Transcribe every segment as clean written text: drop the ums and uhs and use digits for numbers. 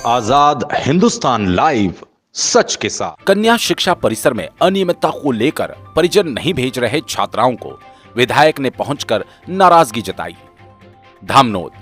आजाद Hindustan live, सच के साथ। कन्या शिक्षा परिसर में अनियमितता को लेकर परिजन नहीं भेज रहे छात्राओं को विधायक ने पहुंचकर नाराजगी जताई। धामनोद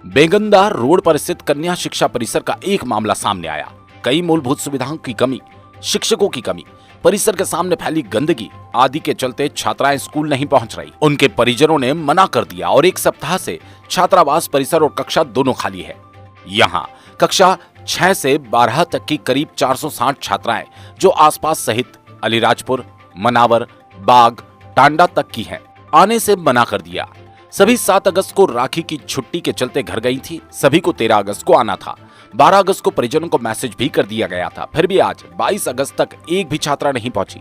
बेगंदार रोड पर स्थित कन्या शिक्षा परिसर का एक मामला सामने आया। कई मूलभूत सुविधाओं की कमी, शिक्षकों की कमी, परिसर के सामने फैली गंदगी आदि के चलते छात्राएं स्कूल नहीं पहुंच रही। उनके परिजनों ने मना कर दिया और एक सप्ताह से छात्रावास परिसर और कक्षा दोनों खाली है। यहाँ कक्षा 6 से 12 तक की करीब 460 छात्राएं जो आसपास सहित अलीराजपुर, मनावर, बाग, टांडा तक की हैं, आने से मना कर दिया। सभी 7 अगस्त को राखी की छुट्टी के चलते घर गई थी। सभी को 13 अगस्त को आना था। 12 अगस्त को परिजनों को मैसेज भी कर दिया गया था। फिर भी आज 22 अगस्त तक एक भी छात्रा नहीं पहुंची।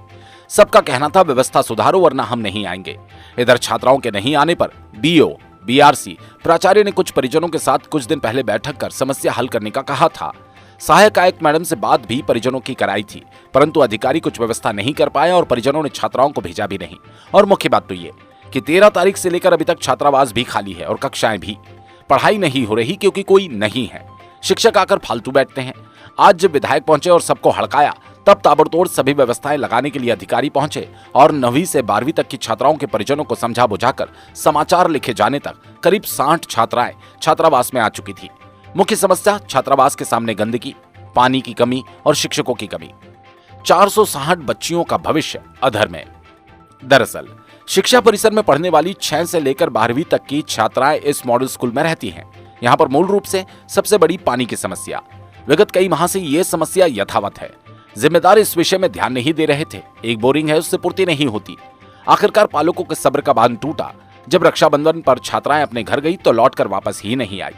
सबका कहना था व्यवस्था सुधारो वरना हम नहीं आएंगे। इधर छात्राओं के नहीं आने पर बीओ, बीआरसी, प्राचार्य ने कुछ परिजनों के साथ कुछ दिन पहले बैठक कर समस्या हल करने का कहा था। सहायक आयुक्त मैडम से बात भी परिजनों की कराई थी, परंतु अधिकारी कुछ व्यवस्था नहीं कर पाए और परिजनों ने छात्राओं को भेजा भी नहीं। और मुख्य बात तो ये कि 13 तारीख से लेकर अभी तक छात्रावास भी खाली है और कक्षाएं भी। पढ़ाई नहीं हो रही क्योंकि कोई नहीं है। शिक्षक आकर फालतू बैठते हैं। आज जब विधायक पहुंचे और सबको हड़काया, तब ताबड़तोड़ सभी व्यवस्थाएं लगाने के लिए अधिकारी पहुंचे और 9वीं से 12वीं तक की छात्राओं के परिजनों को समझा बुझाकर समाचार लिखे जाने तक करीब 60 छात्राएं छात्रावास में आ चुकी थी। मुख्य समस्या छात्रावास के सामने गंदगी, पानी की कमी और शिक्षकों की कमी। 460 बच्चियों का भविष्य अधर में। दरअसल शिक्षा परिसर में पढ़ने वाली 6 से लेकर 12वीं तक की छात्राएं इस मॉडल स्कूल में रहती हैं। यहाँ पर मूल रूप से सबसे बड़ी पानी की समस्या। विगत कई माह से ये समस्या यथावत है। जिम्मेदार इस विषय में ध्यान नहीं दे रहे थे। एक बोरिंग है, उससे पूर्ति नहीं होती। आखिरकार पालकों के सब्र का बांध टूटा। जब रक्षाबंधन पर छात्राएं अपने घर गई तो लौटकर वापस ही नहीं आई।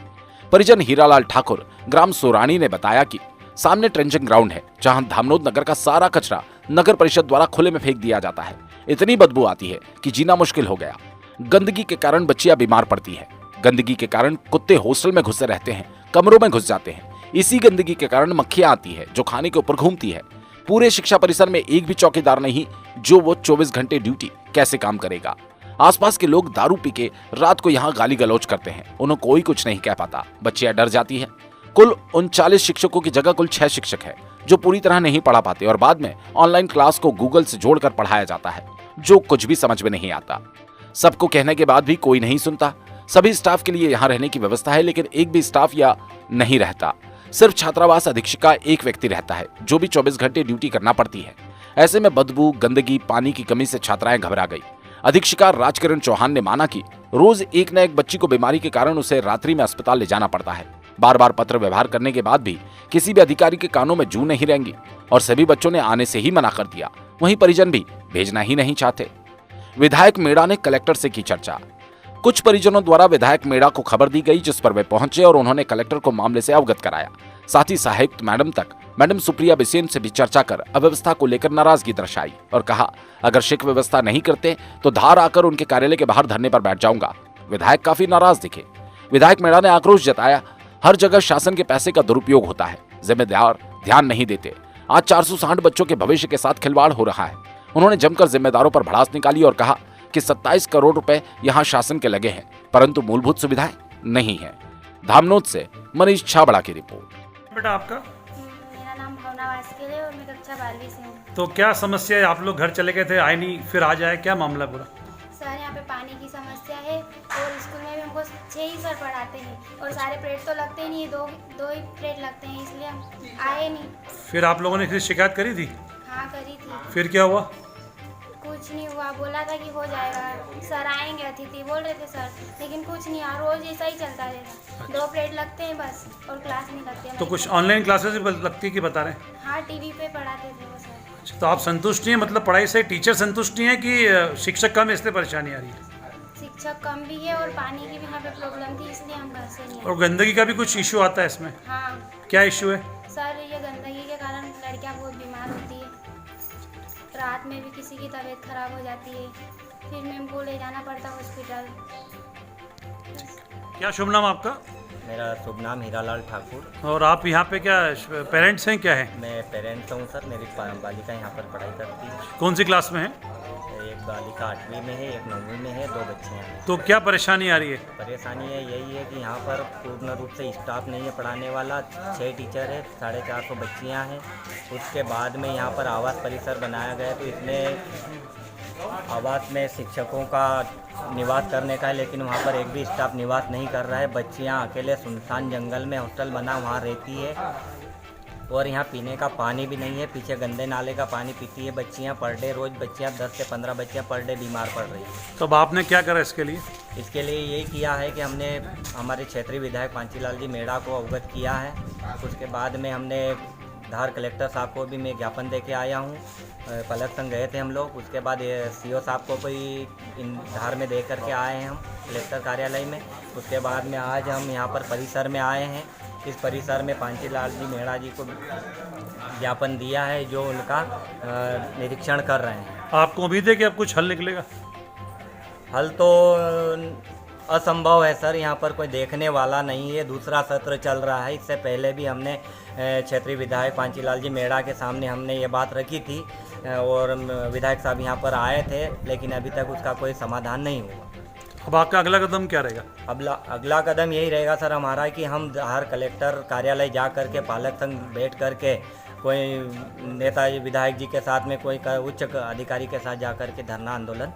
परिजन हीरालाल ठाकुर, ग्राम सोरानी ने बताया कि सामने ट्रेंचिंग ग्राउंड है, जहां धामनोद नगर का सारा कचरा नगर परिषद द्वारा खुले में फेंक दिया जाता है। इतनी बदबू आती है कि जीना मुश्किल हो गया। गंदगी के कारण बच्चियां बीमार पड़ती है। गंदगी के कारण कुत्ते हॉस्टल में घुसे रहते हैं, कमरों में घुस जाते हैं। इसी गंदगी के कारण मक्खियां आती है जो खाने के ऊपर घूमती है। पूरे शिक्षा परिसर में एक भी चौकीदार नहीं, जो वो 24 घंटे ड्यूटी कैसे काम करेगा। आसपास के लोग दारू पी के रात को यहाँ गाली गलौज करते हैं। उन्हें कोई कुछ नहीं कह पाता। बच्चियां डर जाती है। कुल 39 शिक्षकों की जगह कुल 6 शिक्षक है जो पूरी तरह नहीं पढ़ा पाते और बाद में ऑनलाइन क्लास को गूगल से जोड़कर पढ़ाया जाता है, जो कुछ भी समझ में नहीं आता। सबको कहने के बाद भी कोई नहीं सुनता। सभी स्टाफ के लिए यहाँ रहने की व्यवस्था है, लेकिन एक भी स्टाफ या नहीं रहता। सिर्फ छात्रावास अधीक्षिका एक व्यक्ति रहता है, जो भी 24 घंटे ड्यूटी करना पड़ती है। ऐसे में बदबू, गंदगी, पानी की कमी से छात्राएं घबरा गई। अधीक्षिका राजकिरण चौहान ने माना कि रोज एक न एक बच्ची को बीमारी के कारण उसे रात्रि में अस्पताल ले जाना पड़ता है। बार बार पत्र व्यवहार करने के बाद भी किसी भी अधिकारी के कानों में जू नहीं रहेंगी और सभी बच्चों ने आने से ही मना कर दिया। वहीं परिजन भी भेजना ही नहीं चाहते। विधायक मेड़ा ने कलेक्टर से की चर्चा। कुछ परिजनों द्वारा विधायक मेड़ा को खबर दी गई, जिस पर वे पहुंचे और उन्होंने कलेक्टर को मामले से अवगत कराया। साथ ही सहायक मैडम सुप्रिया बिसेन से भी चर्चा कर अव्यवस्था को लेकर नाराजगी दर्शाई और कहा, अगर शिक्षक व्यवस्था नहीं करते तो धार आकर उनके कार्यालय के बाहर धरने पर बैठ जाऊंगा। विधायक काफी नाराज दिखे। विधायक मेड़ा ने आक्रोश जताया, हर जगह शासन के पैसे का दुरुपयोग होता है, जिम्मेदार ध्यान नहीं देते। आज 460 बच्चों के भविष्य के साथ खिलवाड़ हो रहा है। उन्होंने जमकर जिम्मेदारों पर भड़ास निकाली और कहा कि 27 करोड़ रुपए यहाँ शासन के लगे हैं, परंतु मूलभूत सुविधाएं नहीं है। धामनोद से मनीष छाबड़ा की रिपोर्ट। बेटा आपका? मेरा नाम भावना वास्के है और मैं कक्षा 12वीं से हूँ। तो क्या समस्या है? आप लोग घर चले गए थे, आए नहीं, फिर आ जाए, क्या मामला पूरा? सर यहाँ पे पानी की समस्या है और स्कूल में भी हमको 6 ही सर पढ़ाते हैं और सारे पीरियड तो लगते ही नहीं है, दो ही पीरियड लगते हैं, इसलिए हम आए नहीं। फिर आप लोगों ने फिर शिकायत करी थी? हाँ करी थी। फिर क्या हुआ? कुछ नहीं हुआ, बोला था कि हो जाएगा, सर आएंगे, अतिथि बोल रहे थे सर, लेकिन कुछ नहीं हुआ। रोज ऐसा ही चलता रहता, 2 पीरियड लगते हैं बस और क्लास नहीं लगती। तो कुछ ऑनलाइन क्लासेस भी लगती है कि बता रहे हैं? हाँ टीवी पे पढ़ाते थे वो सर। अच्छा, तो आप संतुष्ट नहीं है, मतलब पढ़ाई से टीचर संतुष्ट नहीं है कि शिक्षक कम है इसलिए परेशानी आ रही है? शिक्षक कम भी है और पानी की भी यहाँ पे प्रॉब्लम थी, इसलिए हम घर से नहीं आए। और गंदगी का भी कुछ इशू आता है इसमें? हाँ। क्या इशू है? सर ये गंदगी के कारण लड़कियां बहुत बीमार होती है, रात में भी किसी की तबीयत खराब हो जाती है, फिर मैम को ले जाना पड़ता है हॉस्पिटल। क्या शुभ नाम आपका? मेरा शुभ नाम हीरालाल ठाकुर। और आप यहाँ पे क्या पेरेंट्स हैं, क्या है? मैं पेरेंट्स हूँ सर। मेरी बालिका यहाँ पर पढ़ाई करती है। कौन सी क्लास में है? ये बालिका 8वीं में है, एक 9वीं में है, 2 बच्चियाँ हैं। तो क्या परेशानी आ रही है? परेशानी है यही है कि यहाँ पर पूर्ण रूप से स्टाफ नहीं है पढ़ाने वाला। 6 टीचर है, 450 बच्चियाँ हैं। उसके बाद में यहाँ पर आवास परिसर बनाया गया, तो इसमें आवास में शिक्षकों का निवास करने का है, लेकिन वहाँ पर एक भी स्टाफ निवास नहीं कर रहा है। बच्चियाँ अकेले सुनसान जंगल में हॉस्टल बना वहाँ रहती है, और यहाँ पीने का पानी भी नहीं है। पीछे गंदे नाले का पानी पीती है बच्चियाँ पर डे। रोज़ बच्चियाँ 10 से 15 बच्चियाँ पर डे बीमार पड़ रही हैं। तो अब आपने क्या करा इसके लिए? इसके लिए यही किया है कि हमने हमारे क्षेत्रीय विधायक पांचीलाल जी मेड़ा को अवगत किया है। उसके बाद में हमने धार कलेक्टर साहब को भी मैं ज्ञापन दे के आया हूँ। पलक संघ गए थे हम लोग। उसके बाद CO साहब को भी इन धार में दे करके आए हैं हम कलेक्टर कार्यालय में। उसके बाद में आज हम यहाँ पर परिसर में आए हैं। इस परिसर में पांचीलाल जी मेड़ा जी को ज्ञापन दिया है, जो उनका निरीक्षण कर रहे हैं। आपको उम्मीद है कि अब कुछ हल निकलेगा? हल तो असंभव है सर, यहाँ पर कोई देखने वाला नहीं है। दूसरा सत्र चल रहा है। इससे पहले भी हमने क्षेत्रीय विधायक पांचीलाल जी मेड़ा के सामने हमने ये बात रखी थी, और विधायक साहब यहाँ पर आए थे, लेकिन अभी तक उसका कोई समाधान नहीं हुआ। अब आपका अगला कदम क्या रहेगा? अगला कदम यही रहेगा सर हमारा कि हम हर कलेक्टर कार्यालय जा कर के पालक संघ बैठ कर के कोई नेता विधायक जी के साथ में कोई उच्च अधिकारी के साथ जा कर के धरना आंदोलन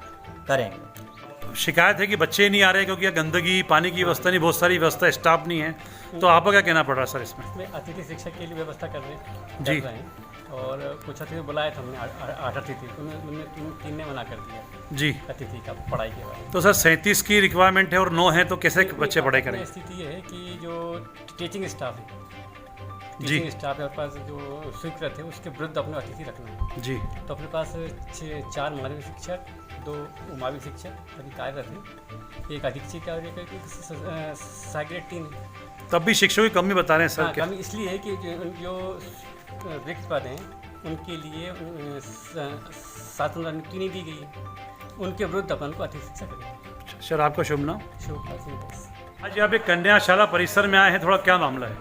करेंगे। शिकायत है कि बच्चे नहीं आ रहे क्योंकि गंदगी, पानी की व्यवस्था नहीं, बहुत सारी व्यवस्था, स्टाफ नहीं है। तो आपका क्या कहना पड़ रहा है सर इसमें? इसमें अतिथि शिक्षक के लिए व्यवस्था कर रहे हैं जी। कर रहे हैं। और कुछ अतिथि बुलाए थे हमने, 8 अतिथि, तो उन्होंने 3 ने मना कर दिया जी। अतिथि का पढ़ाई के बारे में। तो सर 37 की रिक्वायरमेंट है और 9 है, तो कैसे बच्चे पढ़ाई करें? स्थिति ये है कि जो टीचिंग स्टाफ है, जी। टीचिंग स्टाफ है, पास जो स्वीकृत है उसके विरुद्ध अपने अतिथि रखना है। जी। तो अपने पास 4 माध्यमिक शिक्षक, 2 उमावी शिक्षक अभी कार्यरत है, 1 अधीक्षक और 1 सहायक ग्रेड 3 है। तब भी शिक्षकों की कमी बता रहे हैं सर। हाँ, क्या? कमी इसलिए है कि जो रिक्त पद हैं उनके लिए शासन द्वारा नियुक्ति नहीं दी गई है, उनके विरुद्ध अपन को अतिथि शिक्षा करेंगे। सर आपका शुभ नाम? शिवपाल सिंह दास। आज यहाँ पे कन्याशाला परिसर में आए हैं, थोड़ा क्या मामला है?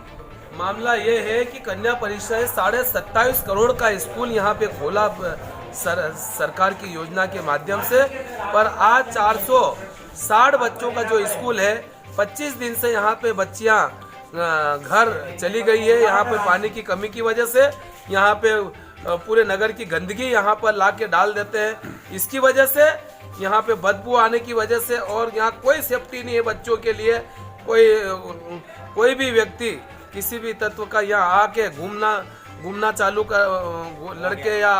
मामला ये है कि कन्या परिसर 27.5 करोड़ का स्कूल यहाँ पे खोला सरकार की योजना के माध्यम से, पर आज 460 बच्चों का जो स्कूल है, 25 दिन से यहाँ पे बच्चियाँ घर चली गई है। यहाँ पे पानी की कमी की वजह से यहाँ पे पूरे नगर की गंदगी यहाँ पर ला के डाल देते हैं। इसकी वजह से यहाँ पे बदबू आने की वजह से, और यहाँ कोई सेफ्टी नहीं है बच्चों के लिए। कोई भी व्यक्ति किसी भी तत्व का यहाँ आके घूमना चालू कर, लड़के या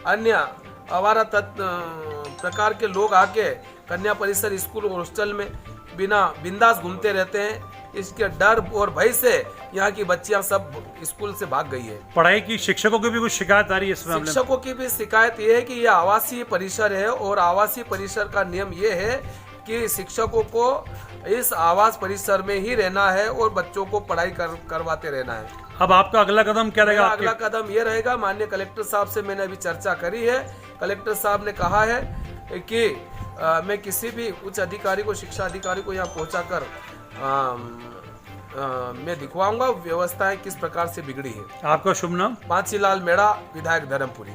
अन्य आवारा प्रकार के लोग आके कन्या परिसर स्कूल और हॉस्टल में बिंदास घूमते रहते हैं। इसके डर और भय से यहाँ की बच्चियां सब स्कूल से भाग गई है। पढ़ाई की शिक्षकों की भी कुछ शिकायत आ रही है इस मामले में? शिक्षकों की भी शिकायत ये है कि यह आवासीय परिसर है, और आवासीय परिसर का नियम ये है कि शिक्षकों को इस आवास परिसर में ही रहना है और बच्चों को पढ़ाई करवाते रहना है। अब आपका अगला कदम क्या रहेगा? अगला कदम ये रहेगा, माननीय कलेक्टर साहब से मैंने अभी चर्चा करी है। कलेक्टर साहब ने कहा है कि मैं किसी भी उच्च अधिकारी को, शिक्षा अधिकारी को यहाँ पहुँचाकर मैं दिखवाऊंगा व्यवस्थाएं किस प्रकार से बिगड़ी है। आपका शुभ नाम? पांचीलाल मेड़ा, विधायक धर्मपुरी।